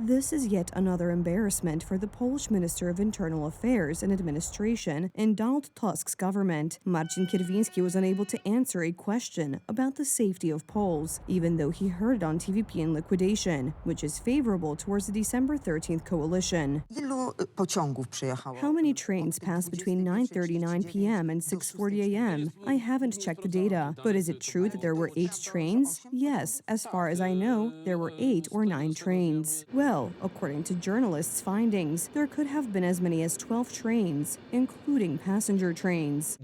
This is yet another embarrassment for the Polish Minister of Internal Affairs and Administration in Donald Tusk's government. Marcin Kierwiński was unable to answer a question about the safety of Poles, even though he heard it on TVP in liquidation, which is favorable towards the December 13th coalition. How many trains pass between 9:39 p.m. and 6:40 a.m.? I haven't checked the data, but is it true that there were 8 trains? Yes, as far as I know, there were 8 or 9 trains. Well, according to journalists' findings, there could have been as many as 12 trains, including passenger trains.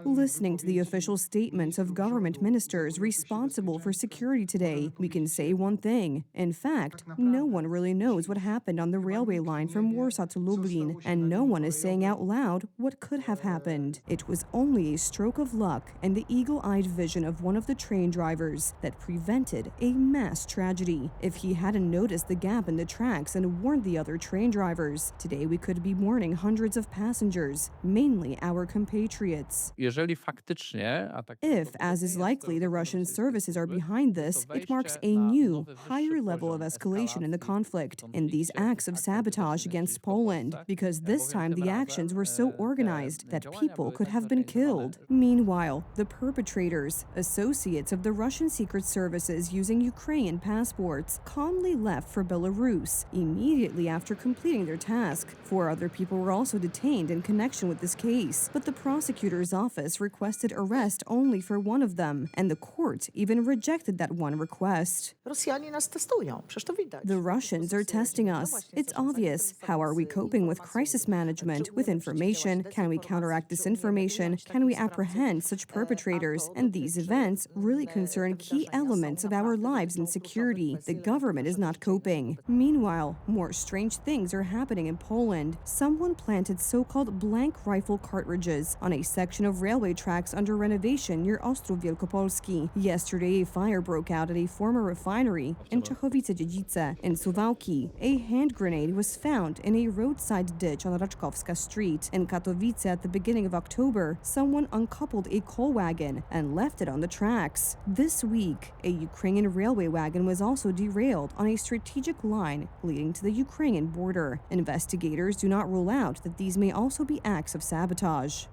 Listening to the official statements of government ministers responsible for security today, we can say one thing. In fact, no one really knows what happened on the railway line from Warsaw to Lublin, and no one is saying out loud what could have happened. It was only a stroke of luck and the eagle-eyed vision of one of the train drivers that prevented a mass tragedy. If he hadn't noticed the gap in the tracks and warned the other train drivers, today we could be mourning hundreds of passengers, mainly our compatriots. If, as is likely, the Russian services are behind this, it marks a new, higher level of escalation in the conflict, in these acts of sabotage against Poland, because this time the actions were so organized that people could have been killed. Meanwhile, the perpetrators, associates of the Russian secret services using Ukrainian passports, calmly left for Belarus immediately after completing their task. 4 other people were also detained in connection with this case, but the prosecutor's office requested arrest only for one of them, and the court even rejected that one request. The Russians are testing us. It's obvious. How are we coping with crisis management, with information? Can we counteract disinformation? Can we apprehend such perpetrators? And these events really concern key elements of our lives and security. The government is not coping. Meanwhile, more strange things are happening in Poland. Someone planted so-called blank rifle cartridges on a section of railway tracks under renovation near Ostrów Wielkopolski. Yesterday, a fire broke out at a former refinery in Czechowice-Dziedzice. In Suwałki, a hand grenade was found in a roadside ditch on Raczkowska Street. In Katowice, at the beginning of October, someone uncoupled a coal wagon and left it on the tracks. This week, a Ukrainian railway wagon was also derailed on a strategic line leading to the Ukrainian border. Investigators do not rule out that these may also be acts of sabotage.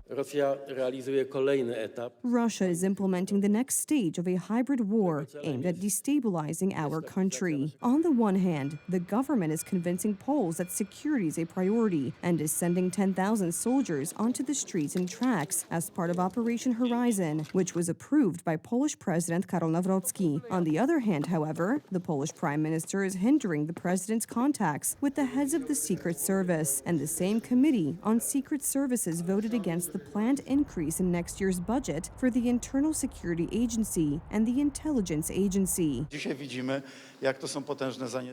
Russia is implementing the next stage of a hybrid war aimed at destabilizing our country. On the one hand, the government is convincing Poles that security is a priority and is sending 10,000 soldiers onto the streets and tracks as part of Operation Horizon, which was approved by Polish President Karol Nawrocki. On the other hand, however, the Polish Prime Minister is hindering the president's contacts with the heads of the Secret Service, and the same committee on secret services voted against the planned increase in next year's budget for the Internal Security Agency and the Intelligence Agency.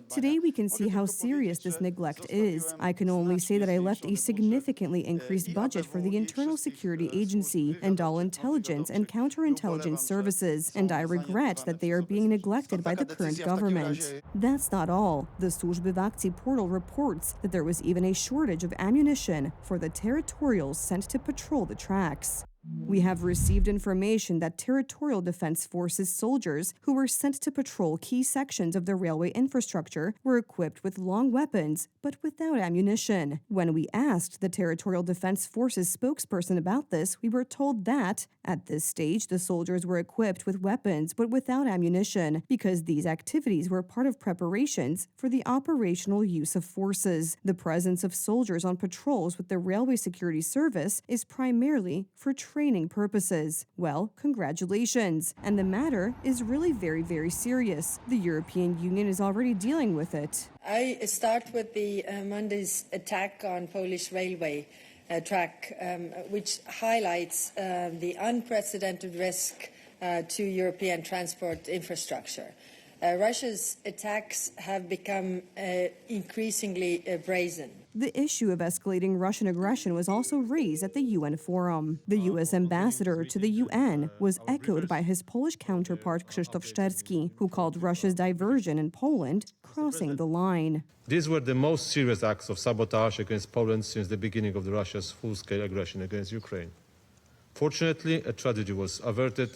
Today we can see how serious this neglect is. I can only say that I left a significantly increased budget for the Internal Security Agency and all intelligence and counterintelligence services, and I regret that they are being neglected by the current government. That's not all. The Służby w Akcji portal reports that there was even a shortage of ammunition for the territorials sent to patrol the tracks. We have received information that Territorial Defense Forces soldiers who were sent to patrol key sections of the railway infrastructure were equipped with long weapons, but without ammunition. When we asked the Territorial Defense Forces spokesperson about this, we were told that, at this stage, the soldiers were equipped with weapons but without ammunition, because these activities were part of preparations for the operational use of forces. The presence of soldiers on patrols with the Railway Security Service is primarily for training purposes. Well, congratulations. And the matter is really very, very serious. The European Union is already dealing with it. I start with the Monday's attack on Polish railway track, which highlights the unprecedented risk to European transport infrastructure. Russia's attacks have become increasingly brazen. The issue of escalating Russian aggression was also raised at the UN forum. The U.S. ambassador to the UN was echoed by his Polish counterpart Krzysztof Szczerski, who called Russia's diversion in Poland crossing the line. These were the most serious acts of sabotage against Poland since the beginning of Russia's full-scale aggression against Ukraine. Fortunately, a tragedy was averted,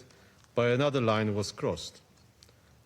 but another line was crossed.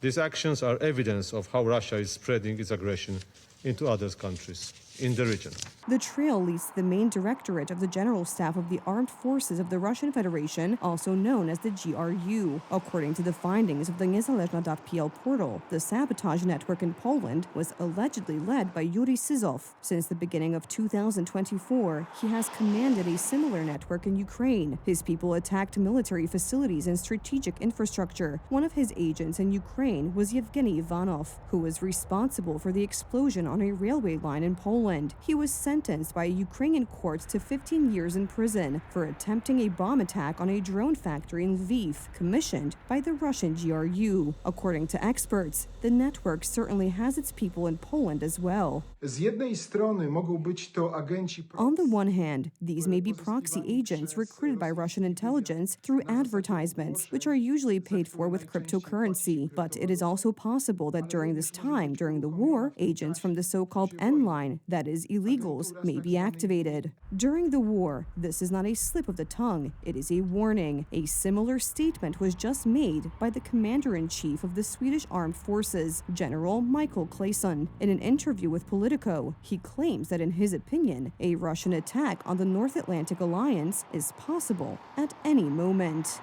These actions are evidence of how Russia is spreading its aggression into other countries in the region. The trail leads to the main directorate of the General Staff of the Armed Forces of the Russian Federation, also known as the GRU. According to the findings of the Niezależna.pl portal, the sabotage network in Poland was allegedly led by Yuri Sizov. Since the beginning of 2024, he has commanded a similar network in Ukraine. His people attacked military facilities and strategic infrastructure. One of his agents in Ukraine was Yevgeny Ivanov, who was responsible for the explosion on a railway line in Poland. He was sentenced by a Ukrainian court to 15 years in prison for attempting a bomb attack on a drone factory in Lviv, commissioned by the Russian GRU. According to experts, the network certainly has its people in Poland as well. Z jednej strony mogą być to agenci. On the one hand, these may be proxy agents recruited by Russian intelligence through advertisements, which are usually paid for with cryptocurrency. But it is also possible that during this time, during the war, agents from the so-called N-line, that is, illegals, may be activated. During the war, this is not a slip of the tongue, it is a warning. A similar statement was just made by the commander-in-chief of the Swedish Armed Forces, General Michael Claesson. In an interview with Politico, he claims that in his opinion, a Russian attack on the North Atlantic Alliance is possible at any moment.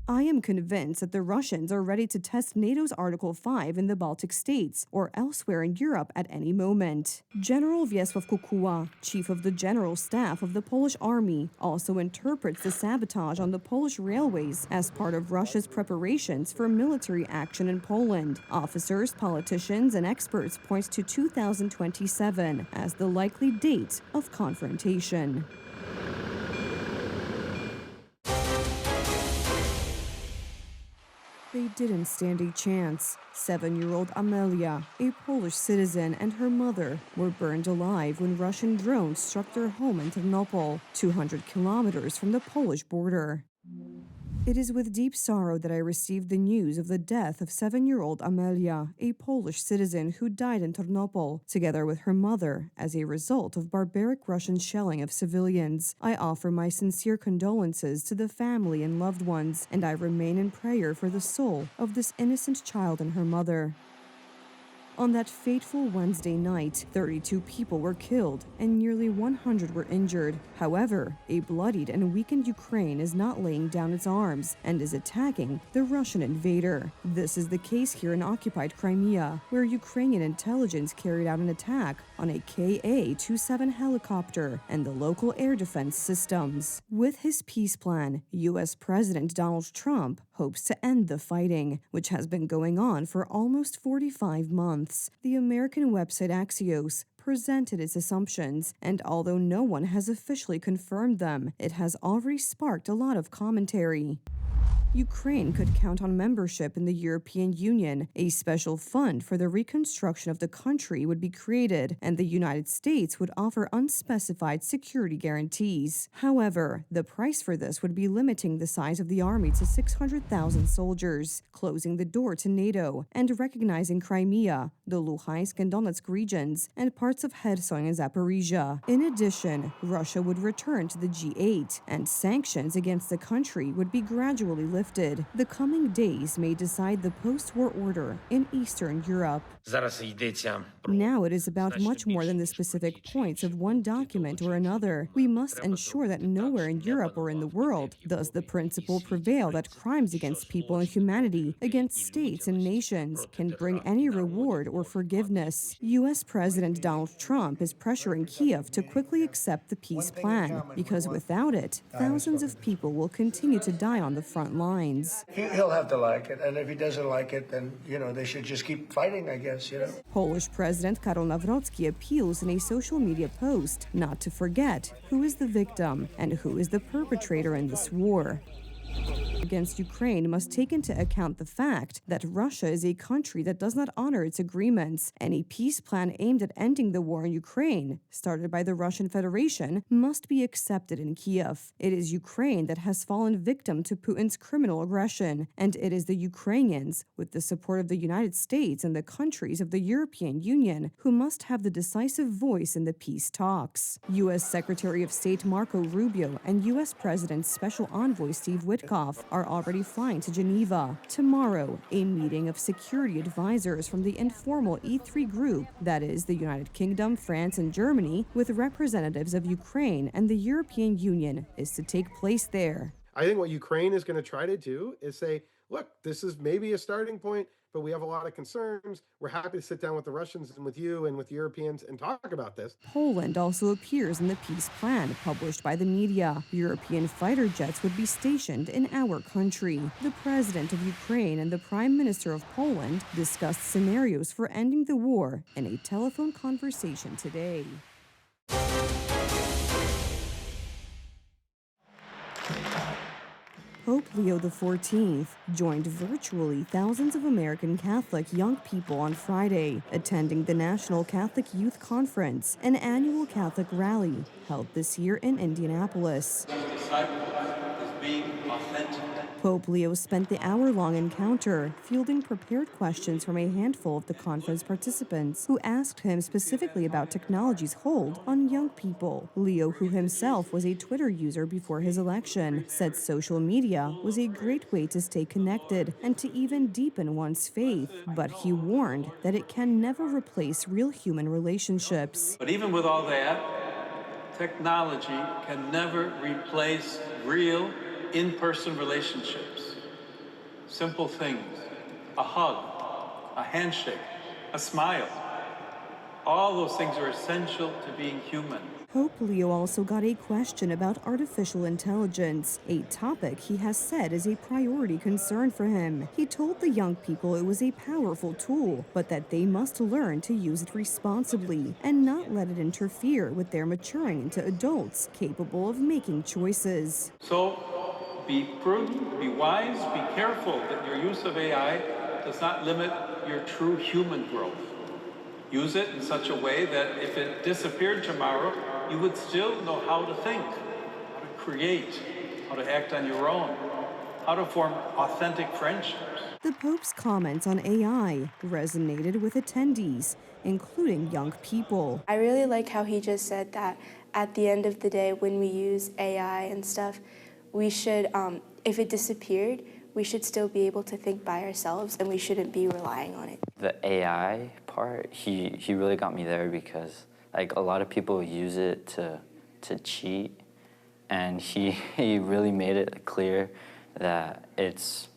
I am convinced that the Russians are ready to test NATO's Article 5 in the Baltic states or elsewhere in Europe at any moment. General Wiesław Kukuła, chief of the General Staff of the Polish Army, also interprets the sabotage on the Polish railways as part of Russia's preparations for military action in Poland. Officers, politicians, and experts point to 2027 as the likely date of confrontation. They didn't stand a chance. 7-year-old Amelia, a Polish citizen, and her mother were burned alive when Russian drones struck their home in Ternopil, 200 kilometers from the Polish border. It is with deep sorrow that I received the news of the death of 7-year-old Amelia, a Polish citizen who died in Ternopil, together with her mother, as a result of barbaric Russian shelling of civilians. I offer my sincere condolences to the family and loved ones, and I remain in prayer for the soul of this innocent child and her mother. On that fateful Wednesday night, 32 people were killed and nearly 100 were injured. However, a bloodied and weakened Ukraine is not laying down its arms and is attacking the Russian invader. This is the case here in occupied Crimea, where Ukrainian intelligence carried out an attack on a Ka-27 helicopter and the local air defense systems. With his peace plan, U.S. President Donald Trump hopes to end the fighting, which has been going on for almost 45 months. The American website Axios presented its assumptions, and although no one has officially confirmed them, it has already sparked a lot of commentary. Ukraine could count on membership in the European Union. A special fund for the reconstruction of the country would be created, and the United States would offer unspecified security guarantees. However, the price for this would be limiting the size of the army to 600,000 soldiers, closing the door to NATO, and recognizing Crimea, the Luhansk and Donetsk regions, and parts of Kherson and Zaporizhia. In addition, Russia would return to the G8, and sanctions against the country would be gradually lifted. The coming days may decide the post-war order in Eastern Europe. Now it is about much more than the specific points of one document or another. We must ensure that nowhere in Europe or in the world does the principle prevail that crimes against people and humanity, against states and nations, can bring any reward or forgiveness. U.S. President Donald Trump is pressuring Kiev to quickly accept the peace plan, because without it, thousands of people will continue to die on the front lines. He'll have to like it, and if he doesn't like it, then, they should just keep fighting, I guess, Polish President Karol Nawrocki appeals in a social media post not to forget who is the victim and who is the perpetrator in this war. Against Ukraine must take into account the fact that Russia is a country that does not honor its agreements. Any peace plan aimed at ending the war in Ukraine, started by the Russian Federation, must be accepted in Kiev. It is Ukraine that has fallen victim to Putin's criminal aggression, and it is the Ukrainians, with the support of the United States and the countries of the European Union, who must have the decisive voice in the peace talks. U.S. Secretary of State Marco Rubio and U.S. President's Special Envoy Steve Witkoff are already flying to Geneva. Tomorrow, a meeting of security advisors from the informal E3 group, that is, the United Kingdom, France, and Germany, with representatives of Ukraine and the European Union, is to take place there. I think what Ukraine is going to try to do is say, look, this is maybe a starting point, but we have a lot of concerns. We're happy to sit down with the Russians and with you and with the Europeans and talk about this. Poland also appears in the peace plan published by the media. European fighter jets would be stationed in our country. The president of Ukraine and the prime minister of Poland discussed scenarios for ending the war in a telephone conversation today. Pope Leo XIV joined virtually thousands of American Catholic young people on Friday, attending the National Catholic Youth Conference, an annual Catholic rally held this year in Indianapolis. Pope Leo spent the hour-long encounter fielding prepared questions from a handful of the conference participants who asked him specifically about technology's hold on young people. Leo, who himself was a Twitter user before his election, said social media was a great way to stay connected and to even deepen one's faith. But he warned that it can never replace real human relationships. But even with all that, technology can never replace real in-person relationships. Simple things, a hug, a handshake, a smile. All those things are essential to being human. Pope Leo also got a question about artificial intelligence, a topic he has said is a priority concern for him. He told the young people it was a powerful tool, but that they must learn to use it responsibly and not let it interfere with their maturing into adults capable of making choices. So be prudent, be wise, be careful that your use of AI does not limit your true human growth. Use it in such a way that if it disappeared tomorrow, you would still know how to think, how to create, how to act on your own, how to form authentic friendships. The Pope's comments on AI resonated with attendees, including young people. I really like how he just said that at the end of the day, when we use AI and stuff, we should, if it disappeared, we should still be able to think by ourselves and we shouldn't be relying on it. The AI part, he really got me there because like a lot of people use it to cheat, and he really made it clear that it's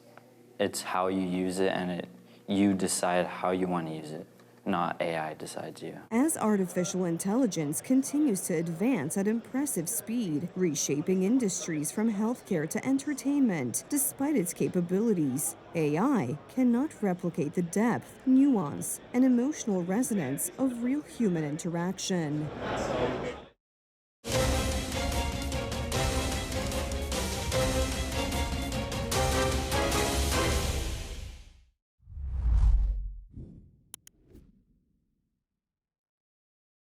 how you use it and you decide how you want to use it, not AI decides you. As artificial intelligence continues to advance at impressive speed, reshaping industries from healthcare to entertainment, despite its capabilities, AI cannot replicate the depth, nuance, and emotional resonance of real human interaction.